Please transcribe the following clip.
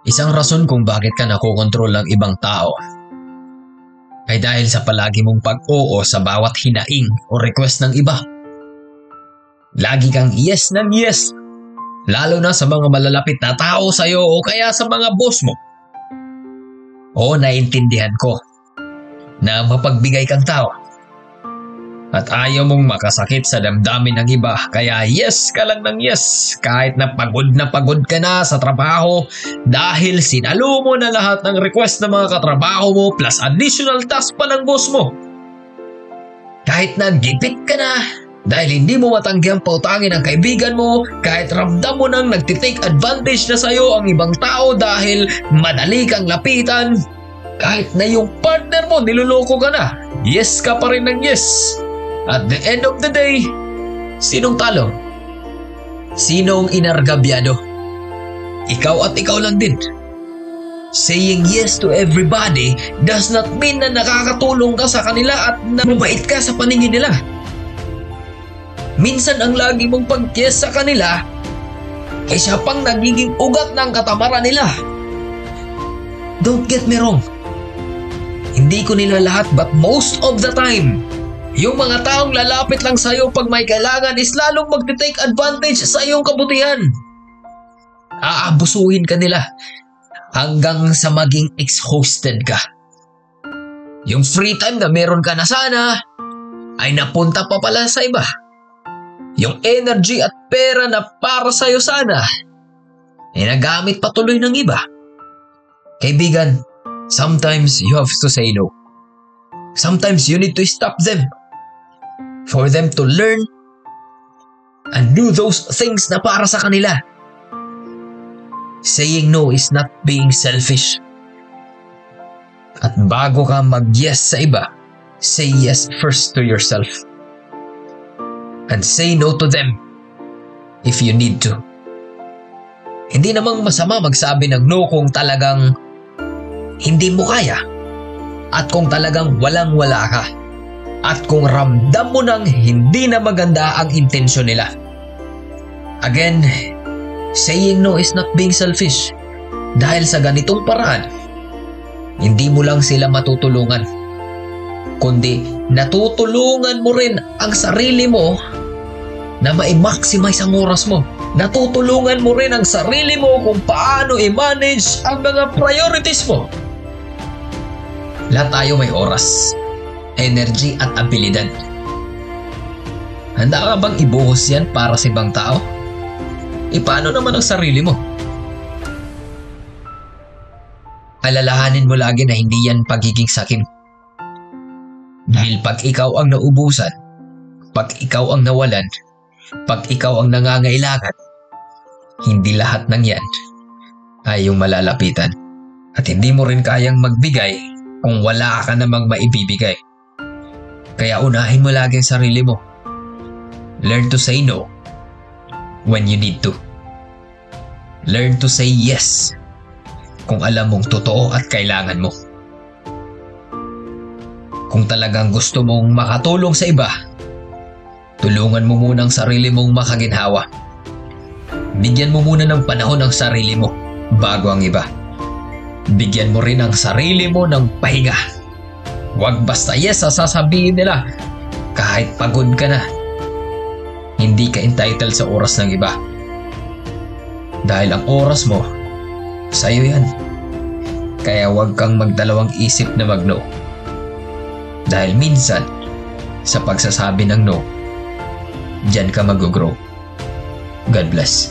Isang rason kung bakit ka nakokontrol ng ibang tao ay dahil sa palagi mong pag-oo sa bawat hinaing o request ng iba. Lagi kang yes ng yes, lalo na sa mga malalapit na tao sa'yo o kaya sa mga boss mo. Oo, naiintindihan ko na mapagbigay kang tao at ayaw mong makasakit sa damdamin ng iba, kaya yes ka lang ng yes kahit na pagod ka na sa trabaho dahil sinalo mo na lahat ng request ng mga katrabaho mo plus additional task pa ng boss mo. Kahit na gipit ka na dahil hindi mo matanggi ang pautangin ng kaibigan mo, kahit ramdam mo nang nagtitake advantage na sa'yo ang ibang tao dahil madali kang lapitan, kahit na yung partner mo niloloko ka na, yes ka pa rin ng yes. At the end of the day, sinong talo? Sinong inargabyado? Ikaw at ikaw lang din. Saying yes to everybody does not mean na nakakatulong ka sa kanila at na mabait ka sa paningin nila. Minsan ang lagi mong pag-yes sa kanila ay siya pang nagiging ugat ng katamaran nila. Don't get me wrong. Hindi ko nila lahat but most of the time, yung mga taong lalapit lang sa'yo pag may kailangan is lalong magte-take advantage sa iyong kabutihan. Aabusuhin ka nila hanggang sa maging exhausted ka. Yung free time na meron ka na sana ay napunta pa pala sa iba. Yung energy at pera na para sa'yo sana ay nagamit patuloy ng iba. Kaibigan, sometimes you have to say no. Sometimes you need to stop them for them to learn and do those things na para sa kanila. Saying no is not being selfish. At bago ka mag-yes sa iba, say yes first to yourself. And say no to them if you need to. Hindi namang masama magsabi ng no kung talagang hindi mo kaya at kung talagang walang-wala ka. At kung ramdam mo nang hindi na maganda ang intensyon nila. Again, saying no is not being selfish. Dahil sa ganitong paraan, hindi mo lang sila matutulungan, kundi natutulungan mo rin ang sarili mo na ma-maximize ang oras mo. Natutulungan mo rin ang sarili mo kung paano i-manage ang mga priorities mo. Lahat tayo may oras, energy at abilidad. Handa ka bang ibuhos yan para sa ibang tao? Paano naman ang sarili mo? Alalahanin mo lagi na hindi yan pagiging sakim. Dahil pag ikaw ang naubusan, pag ikaw ang nawalan, pag ikaw ang nangangailangan, hindi lahat ng yan ay yung malalapitan. At hindi mo rin kayang magbigay kung wala ka namang maibibigay. Kaya unahin mo lagi ang sarili mo. Learn to say no when you need to. Learn to say yes kung alam mong totoo at kailangan mo. Kung talagang gusto mong makatulong sa iba, tulungan mo muna ang sarili mong makaginhawa. Bigyan mo muna ng panahon ang sarili mo bago ang iba. Bigyan mo rin ang sarili mo ng pahinga. Huwag basta yes sa sasabihin nila kahit pagod ka na. Hindi ka entitled sa oras ng iba. Dahil ang oras mo, sa'yo yan. Kaya huwag kang magdalawang isip na mag-no. Dahil minsan, sa pagsasabi ng no, diyan ka mag-grow. God bless.